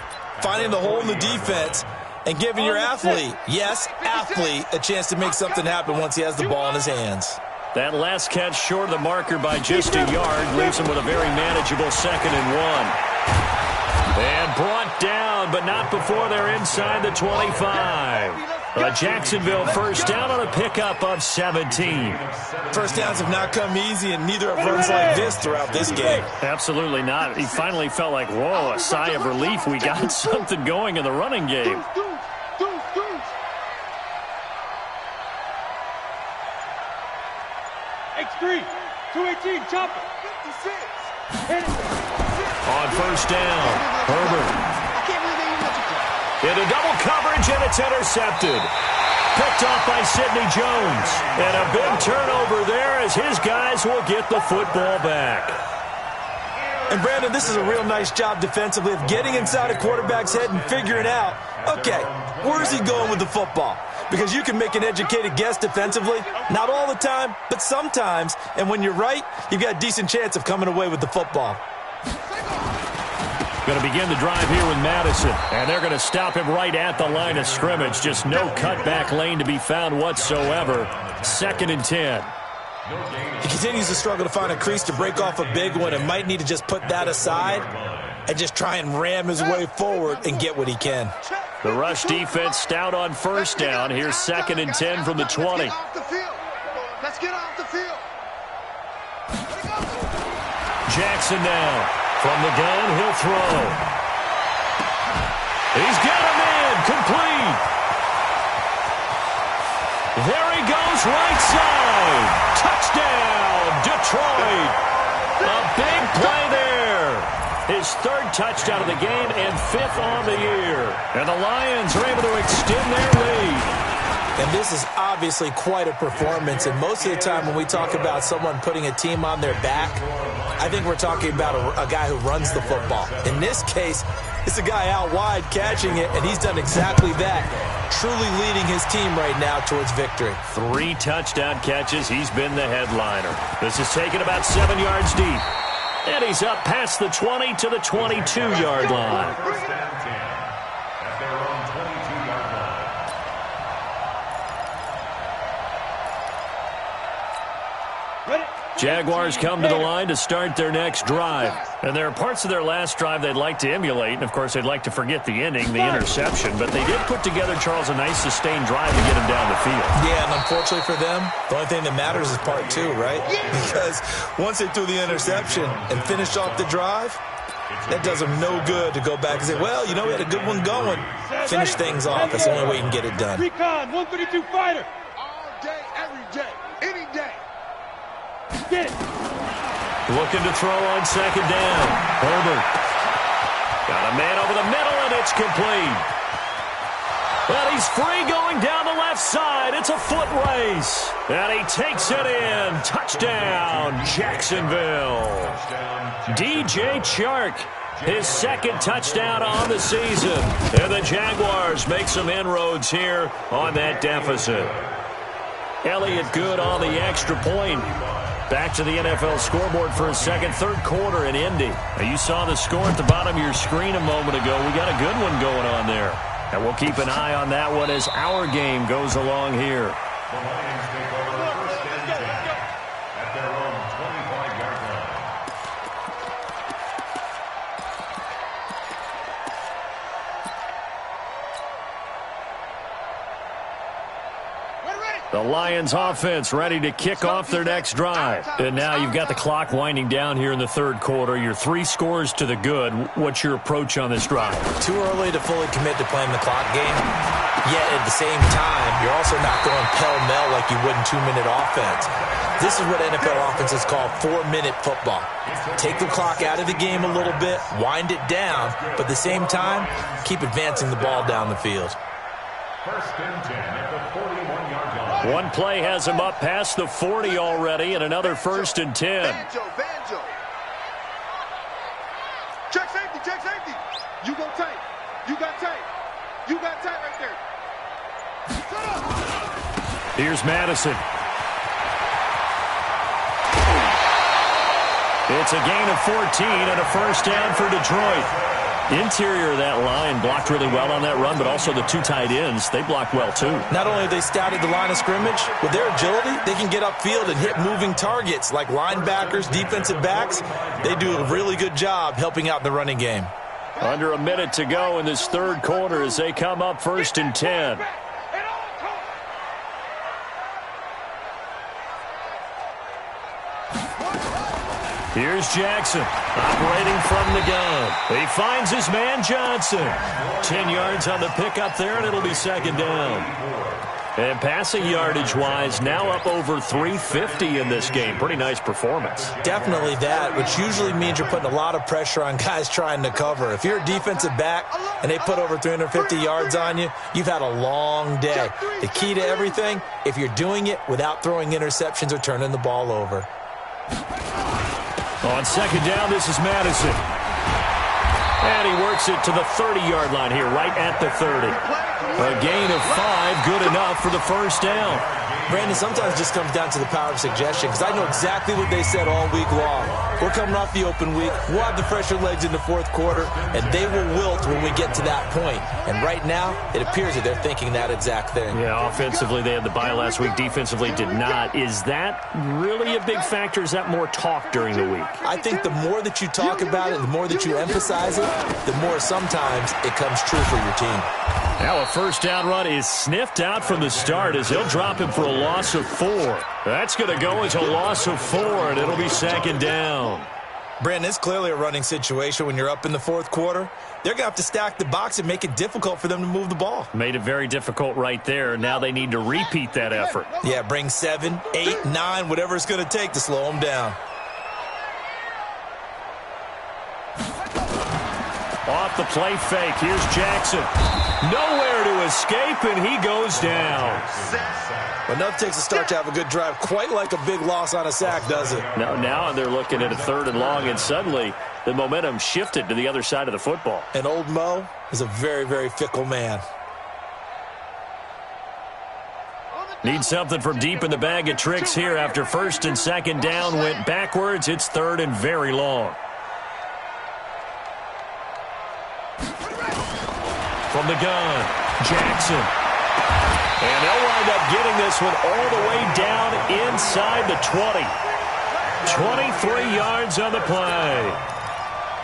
finding the hole in the defense and giving your athlete, yes, athlete, a chance to make something happen once he has the ball in his hands. That last catch short of the marker by just a yard leaves him with a very manageable 2nd and 1. And brought down, but not before they're inside the 25. A Jacksonville first down on a pickup of 17. First downs have not come easy, and neither have runs like this throughout this game. Absolutely not. He finally felt like, whoa, a sigh of relief. We got something going in the running game. X3, 218, chopper. 56. On first down, Herbert. Into double coverage, and it's intercepted. Picked off by Sidney Jones. And a big turnover there as his guys will get the football back. And, Brandon, this is a real nice job defensively of getting inside a quarterback's head and figuring out, okay, where's he going with the football? Because you can make an educated guess defensively. Not all the time, but sometimes. And when you're right, you've got a decent chance of coming away with the football. Going to begin the drive here with Madison. And they're going to stop him right at the line of scrimmage. Just no cutback lane to be found whatsoever. 2nd and 10. He continues to struggle to find a crease to break off a big one and might need to just put that aside and just try and ram his way forward and get what he can. The rush defense stout on first down. Here's 2nd and 10 from the 20. Let's get off the field. Jackson now. From the gun, he'll throw. He's got him in. Complete. There he goes, right side. Touchdown, Detroit. A big play there. His 3rd touchdown of the game and 5th on the year. And the Lions are able to extend their lead. And this is obviously quite a performance. And most of the time when we talk about someone putting a team on their back, I think we're talking about a guy who runs the football. In this case, it's a guy out wide catching it, and he's done exactly that, truly leading his team right now towards victory. 3 touchdown catches. He's been the headliner. This is taken about 7 yards deep. And he's up past the 20 to the 22-yard line. First down 10 at their own 22-yard line. Jaguars come to the line to start their next drive. And there are parts of their last drive they'd like to emulate. And, of course, they'd like to forget the ending, the interception. But they did put together, Charles, a nice sustained drive to get him down the field. Yeah, and unfortunately for them, the only thing that matters is part 2, right? Because once they threw the interception and finished off the drive, that does them no good to go back and say, well, you know, we had a good one going. Finish things off. That's the only way you can get it done. Recon, 132 fighter. All day, every day, any day. Get it. Looking to throw on 2nd down. Herbert. Got a man over the middle, and it's complete. Well, he's free going down the left side. It's a foot race. And he takes it in. Touchdown, Jacksonville. DJ Chark, his 2nd touchdown on the season. And the Jaguars make some inroads here on that deficit. Elliott good on the extra point. Back to the NFL scoreboard for a second, 3rd quarter in Indy. Now, you saw the score at the bottom of your screen a moment ago. We got a good one going on there. And we'll keep an eye on that one as our game goes along here. The Lions take over the first and 10 at their own 25-yard line. The Lions offense ready to kick off their next drive. And now you've got the clock winding down here in the 3rd quarter. Your 3 scores to the good. What's your approach on this drive? Too early to fully commit to playing the clock game. Yet at the same time, you're also not going pell-mell like you would in 2-minute offense. This is what NFL offenses call 4-minute football. Take the clock out of the game a little bit, wind it down, but at the same time, keep advancing the ball down the field. First and 10 at the 41-yard line. One play has him up past the 40 already, and another 1st and 10. Banjo. Check safety. You go tight. You got tight. You got tight right there. Here's Madison. It's a gain of 14 and a first down for Detroit. Interior of that line blocked really well on that run, but also the two tight ends, they blocked well too. Not only have they scouted the line of scrimmage, with their agility, they can get upfield and hit moving targets like linebackers, defensive backs. They do a really good job helping out in the running game. Under a minute to go in this third quarter as they come up 1st and 10. Here's Jackson, operating from the gun. He finds his man Johnson. 10 yards on the pickup there, and it'll be 2nd down. And passing yardage-wise, now up over 350 in this game. Pretty nice performance. Definitely that, which usually means you're putting a lot of pressure on guys trying to cover. If you're a defensive back and they put over 350 yards on you, you've had a long day. The key to everything, if you're doing it without throwing interceptions or turning the ball over. On 2nd down, this is Madison. And he works it to the 30-yard line here, right at the 30. A gain of 5, good enough for the 1st down. Brandon, sometimes it just comes down to the power of suggestion, because I know exactly what they said all week long. We're coming off the open week. We'll have the fresher legs in the 4th quarter, and they will wilt when we get to that point. And right now, it appears that they're thinking that exact thing. Yeah, offensively, they had the bye last week. Defensively, did not. Is that really a big factor? Is that more talk during the week? I think the more that you talk about it, the more that you emphasize it, the more sometimes it comes true for your team. Now a 1st down run is sniffed out from the start as he'll drop him for a loss of 4. That's going to go as a loss of 4, and it'll be 2nd down. Brandon, it's clearly a running situation when you're up in the 4th quarter. They're going to have to stack the box and make it difficult for them to move the ball. Made it very difficult right there. Now they need to repeat that effort. Yeah, bring 7, 8, 9, whatever it's going to take to slow them down. Off the play fake. Here's Jackson. Nowhere to escape, and he goes down. Enough takes a start to have a good drive. Quite like a big loss on a sack, does it? Now they're looking at a 3rd and long, and suddenly the momentum shifted to the other side of the football. And old Mo is a very, very fickle man. Need something from deep in the bag of tricks here after 1st and 2nd down went backwards. It's 3rd and very long. From the gun, Jackson. And they'll wind up getting this one all the way down inside the 20. 23 yards on the play.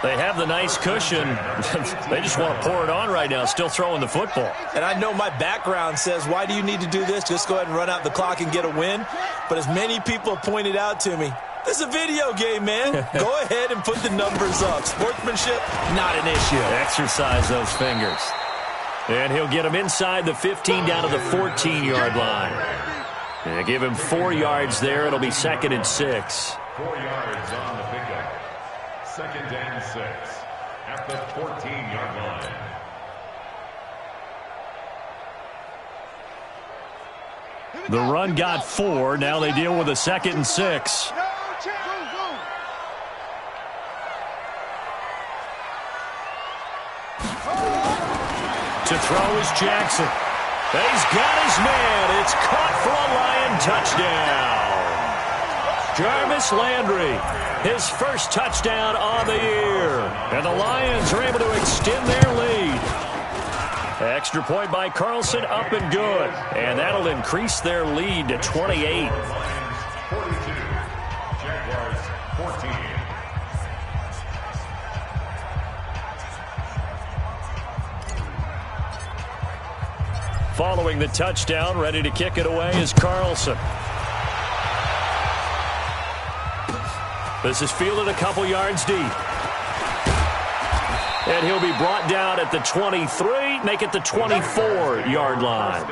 They have the nice cushion. They just want to pour it on right now, still throwing the football. And I know my background says, why do you need to do this? Just go ahead and run out the clock and get a win. But as many people have pointed out to me, this is a video game, man. Go ahead and put the numbers up. Sportsmanship, not an issue. Exercise those fingers. And he'll get him inside the 15 down to the 14-yard line. And give him 4 yards there. It'll be 2nd and 6. 4 yards on the pickup. 2nd and 6 at the 14-yard line. The run got 4. Now they deal with a 2nd and 6. To throw is Jackson. He's got his man. It's caught for a Lion touchdown. Jarvis Landry, his first touchdown on the year. And the Lions are able to extend their lead. Extra point by Carlson, up and good. And that'll increase their lead to 28. 42, Jaguars 14. Following the touchdown, ready to kick it away is Carlson. This is fielded a couple yards deep. And he'll be brought down at the 23, make it the 24-yard line.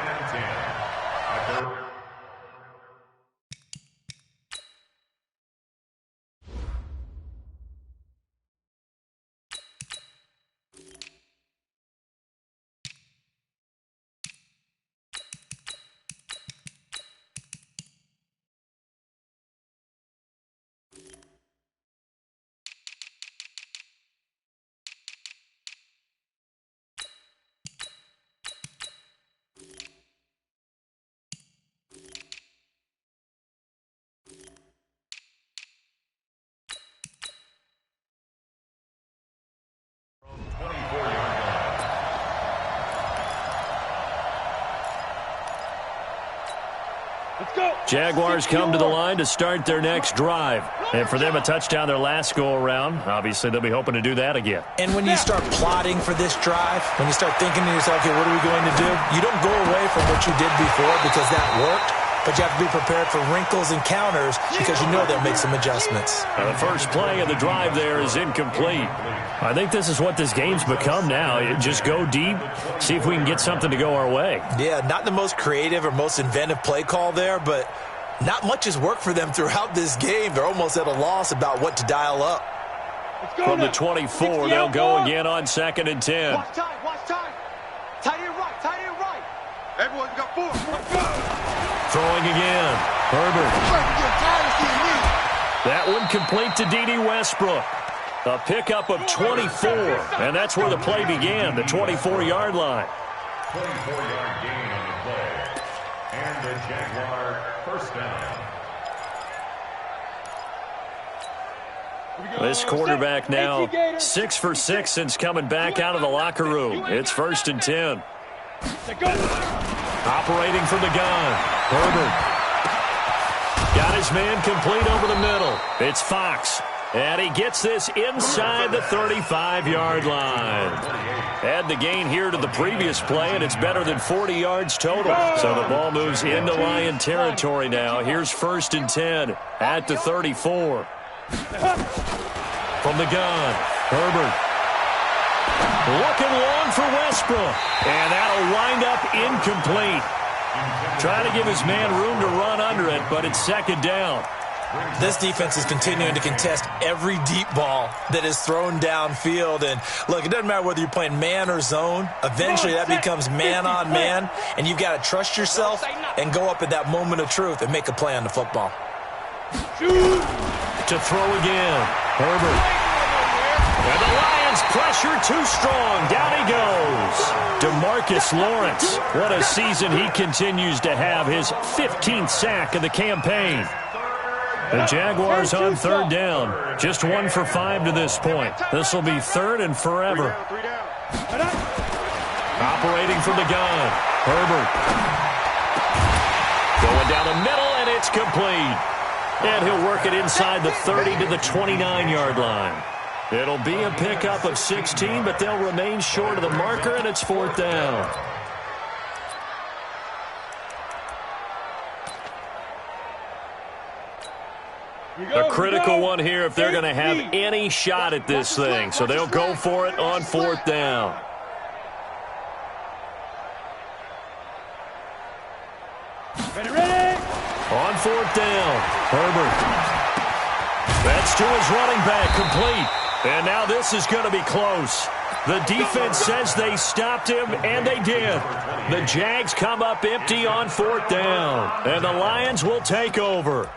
Jaguars come to the line to start their next drive. And for them, a touchdown their last go-around. Obviously, they'll be hoping to do that again. And when you start plotting for this drive, when you start thinking to yourself, okay, what are we going to do? You don't go away from what you did before because that worked. But you have to be prepared for wrinkles and counters because you know they'll make some adjustments. The first play of the drive there is incomplete. I think this is what this game's become now. Just go deep, see if we can get something to go our way. Yeah, not the most creative or most inventive play call there, but not much has worked for them throughout this game. They're almost at a loss about what to dial up. From the 24, they'll go again on 2nd and 10. Watch time, watch time. Tight end right, tight end right. Everyone's got 4. Let's go. Throwing again. Herbert. That one complete to D.D. Westbrook. A pickup of 24, and that's where the play began, the 24-yard line. 24-yard gain on the play. And the Jaguar first down. This quarterback now 6 for 6 since coming back out of the locker room. It's 1st and 10. Operating from the gun. Herbert. Got his man complete over the middle. It's Fox. And he gets this inside the 35-yard line. Add the gain here to the previous play, and it's better than 40 yards total. So the ball moves into Lion territory now. Here's 1st and 10 at the 34. From the gun, Herbert. Looking long for Westbrook. And that'll wind up incomplete. Trying to give his man room to run under it, but it's 2nd down. This defense is continuing to contest every deep ball that is thrown downfield. And, look, it doesn't matter whether you're playing man or zone. Eventually that becomes man on man, and you've got to trust yourself and go up at that moment of truth and make a play on the football. To throw again, Herbert. And the Lions pressure too strong. Down he goes. DeMarcus Lawrence. What a season he continues to have. His 15th sack of the campaign. The Jaguars on 3rd down. Just 1 for 5 to this point. This will be 3rd and forever. Operating from the gun. Herbert. Going down the middle, and it's complete. And he'll work it inside the 30 to the 29-yard line. It'll be a pickup of 16, but they'll remain short of the marker, and it's 4th down. A critical one here if they're going to have any shot at this thing. So they'll go for it on 4th down. On 4th down, Herbert. That's to his running back, complete. And now this is going to be close. The defense says they stopped him, and they did. The Jags come up empty on 4th down, and the Lions will take over.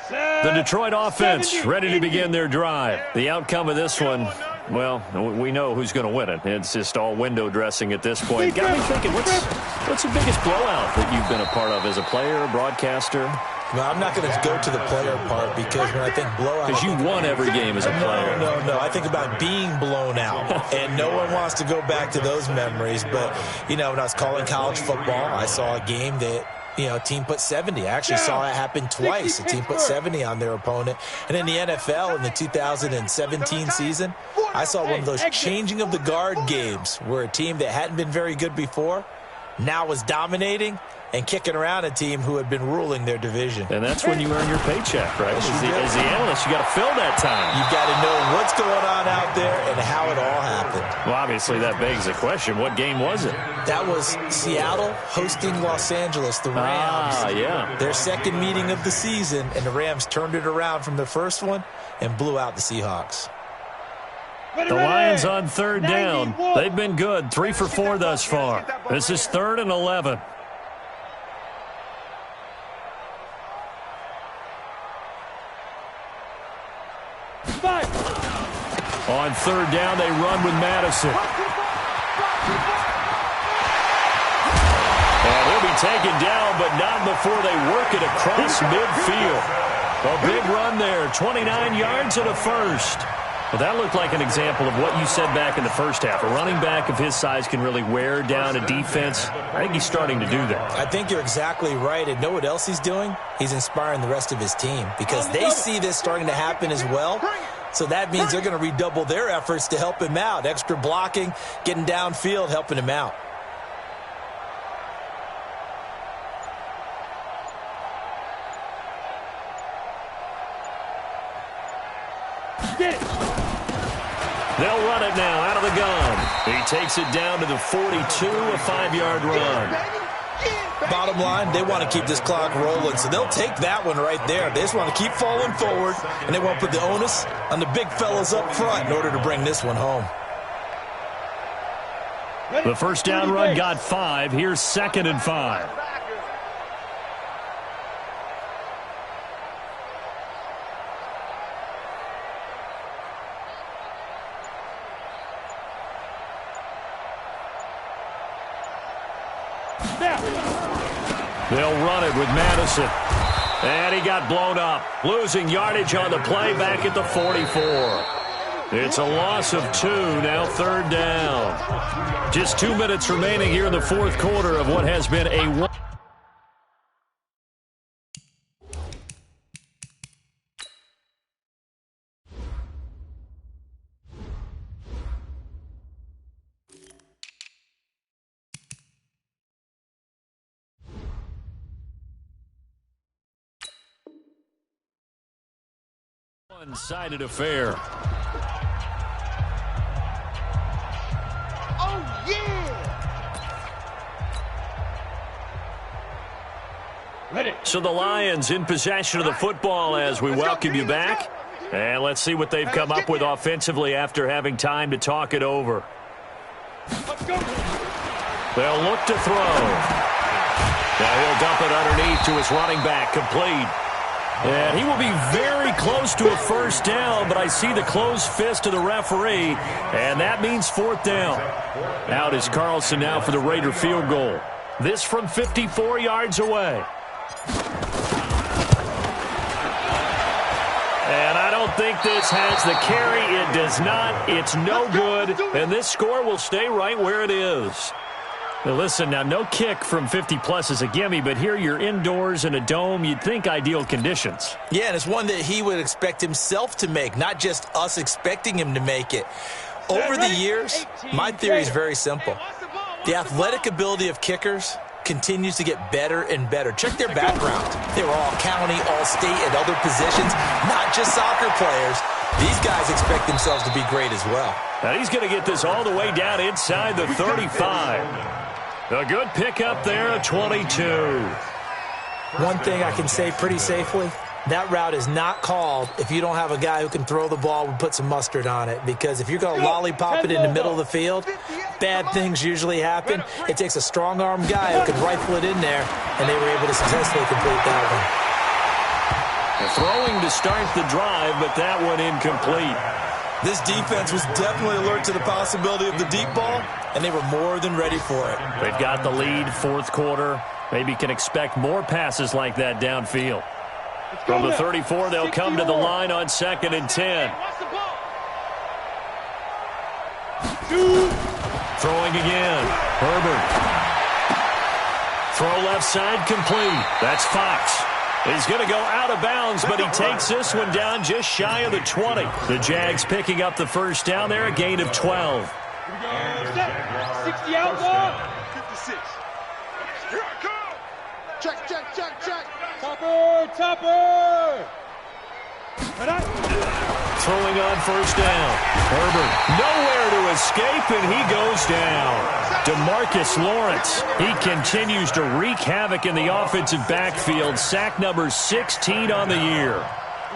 The Detroit offense ready to begin their drive. The outcome of this one, well, we know who's going to win it. It's just all window dressing at this point. Got me thinking, what's the biggest blowout that you've been a part of as a player, broadcaster? Well, I'm not going to go to the player part because when I think blowout... Because you won every game as a player. No. I think about being blown out. And no one wants to go back to those memories. But, you know, when I was calling college football, I saw a game that... a team put 70. I actually saw it happen twice. A team put 70 on their opponent. And in the NFL, in the 2017 season, I saw one of those changing of the guard games where a team that hadn't been very good before now was dominating and kicking around a team who had been ruling their division. And that's when you earn your paycheck, right? As the analyst, you got to fill that time. You've got to know what's going on out there and how it all happened. Well, obviously, that begs the question, what game was it? That was Seattle hosting Los Angeles, the Rams. Yeah. Their second meeting of the season, and the Rams turned it around from the first one and blew out the Seahawks. The Lions on 3rd down. They've been good, 3 for 4 thus far. This is 3rd and 11. On 3rd down, they run with Madison. And he'll be taken down, but not before they work it across midfield. A big run there, 29 yards and a first. Well, that looked like an example of what you said back in the first half. A running back of his size can really wear down a defense. I think he's starting to do that. I think you're exactly right. And know what else he's doing? He's inspiring the rest of his team because they see this starting to happen as well. So that means they're going to redouble their efforts to help him out. Extra blocking, getting downfield, helping him out. They'll run it now out of the gun. He takes it down to the 42, a 5-yard run. Bottom line, they want to keep this clock rolling, so they'll take that one right there. They just want to keep falling forward, and they won't put the onus on the big fellas up front in order to bring this one home. The first down run got 5. Here's 2nd and 5. They'll run it with Madison. And he got blown up. Losing yardage on the play back at the 44. It's a loss of 2, now 3rd down. Just 2 minutes remaining here in the 4th quarter of what has been a one-sided affair. Oh, yeah! Ready. So the Lions in possession of the football as we welcome you back. And let's see what they've come up with offensively after having time to talk it over. Let's go. They'll look to throw. Now he'll dump it underneath to his running back, complete. And he will be very close to a first down, but I see the closed fist of the referee, and that means 4th down. Out is Carlson now for the Raider field goal. This from 54 yards away. And I don't think this has the carry. It does not. It's no good, and this score will stay right where it is. Now listen, now no kick from 50-plus is a gimme, but here you're indoors in a dome. You'd think ideal conditions. Yeah, and it's one that he would expect himself to make, not just us expecting him to make it. Over the years, my theory is very simple. The athletic ability of kickers continues to get better and better. Check their background. They were all county, all state, and other positions, not just soccer players. These guys expect themselves to be great as well. Now he's going to get this all the way down inside the 35. A good pickup there, a 22. One thing I can say pretty safely, that route is not called if you don't have a guy who can throw the ball and put some mustard on it. Because if you're going to lollipop it in the middle of the field, bad things usually happen. It takes a strong-arm guy who can rifle it in there, and they were able to successfully complete that one. Throwing to start the drive, but that one incomplete. This defense was definitely alert to the possibility of the deep ball, and they were more than ready for it. They've got the lead, 4th quarter. Maybe can expect more passes like that downfield. From the 34, they'll come to the line on 2nd and 10. Throwing again. Herbert. Throw left side complete. That's Fox. He's going to go out of bounds, but he takes this one down just shy of the 20. The Jags picking up the first down there, a gain of 12. 60 out ball. 56. Here I come. Check, check, check, check. Topper, topper. Throwing on first down. Herbert nowhere to escape, and he goes down. DeMarcus Lawrence, he continues to wreak havoc in the offensive backfield. Sack number 16 on the year.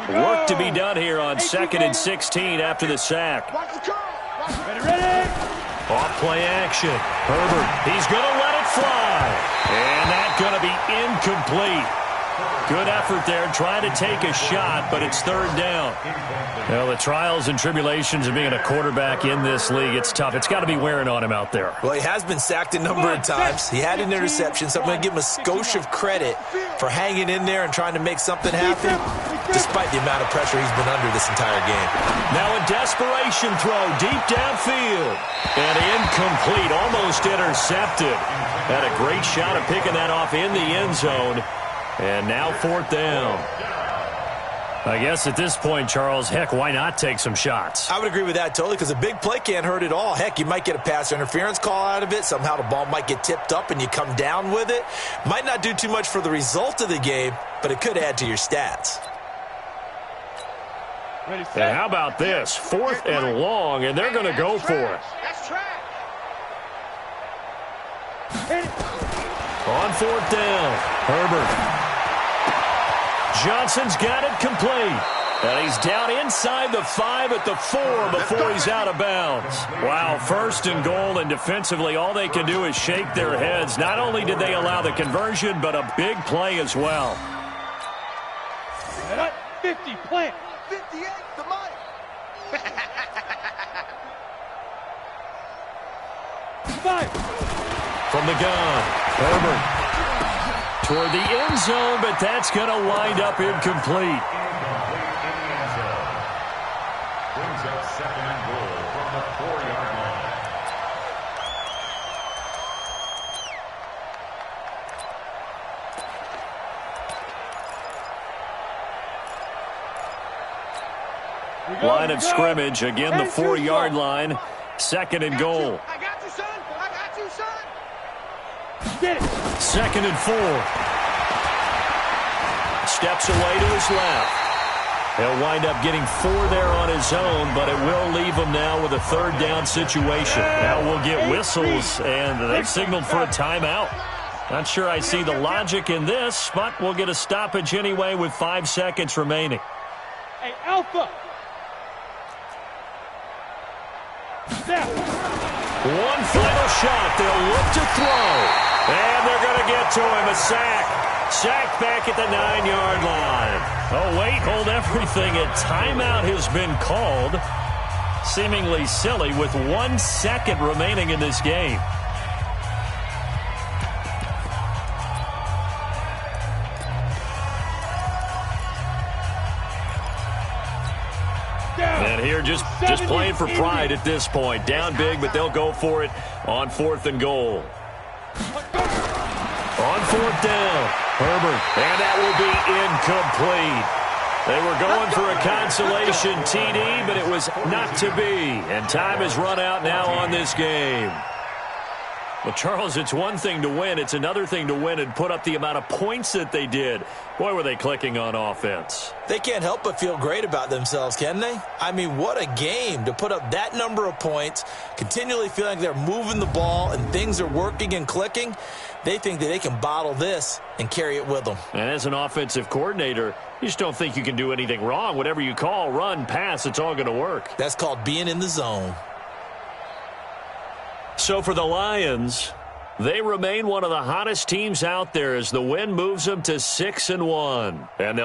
Work to be done here on 2nd and 16 after the sack. Ready. Off play action. Herbert, he's going to let it fly. And that's going to be incomplete. Good effort there, trying to take a shot, but it's 3rd down. Well, the trials and tribulations of being a quarterback in this league, it's tough. It's got to be wearing on him out there. Well, he has been sacked a number of times. He had an interception, so I'm going to give him a skosh of credit for hanging in there and trying to make something happen. despite the amount of pressure he's been under this entire game. Now a desperation throw deep downfield. And incomplete, almost intercepted. Had a great shot at picking that off in the end zone. And now 4th down. I guess at this point, Charles, heck, why not take some shots? I would agree with that totally, because a big play can't hurt at all. Heck, you might get a pass interference call out of it. Somehow the ball might get tipped up and you come down with it. Might not do too much for the result of the game, but it could add to your stats. And how about this? 4th and long, and they're going to go for it. That's trash. On 4th down, Herbert. Johnson's got it complete. And he's down inside the 5 at the 4 before he's out of bounds. Wow, 1st and goal, and defensively all they can do is shake their heads. Not only did they allow the conversion, but a big play as well. 50, plant. 58 to Mike. From the gun, Herbert. Toward the end zone, but that's going to wind up incomplete. Incomplete in the end zone. Brings up 2nd and goal from the 4-yard line. Line of scrimmage, again the 4-yard line. 2nd and goal. I got you, son. I got you, son. 2nd and 4. Steps away to his left. He'll wind up getting 4 there on his own, but it will leave him now with a 3rd down situation. Now we'll get whistles, and they've signaled for a timeout. Not sure I see the logic in this, but we'll get a stoppage anyway with 5 seconds remaining. Hey, Alpha. One final shot. They'll look to throw. And they're going to get to him. A sack. Sack back at the 9-yard line. Oh, wait, hold everything. A timeout has been called. Seemingly silly with 1 second remaining in this game. And here just playing for pride at this point. Down big, but they'll go for it on 4th and goal. On 4th down, Herbert, and that will be incomplete. They were going for a consolation TD, but it was not to be. And time has run out now on this game. Well, Charles, it's one thing to win. It's another thing to win and put up the amount of points that they did. Boy, were they clicking on offense. They can't help but feel great about themselves, can they? I mean, what a game to put up that number of points, continually feeling like they're moving the ball and things are working and clicking. They think that they can bottle this and carry it with them. And as an offensive coordinator, you just don't think you can do anything wrong. Whatever you call, run, pass, it's all going to work. That's called being in the zone. So for the Lions, they remain one of the hottest teams out there as the win moves them to 6-1. And they'll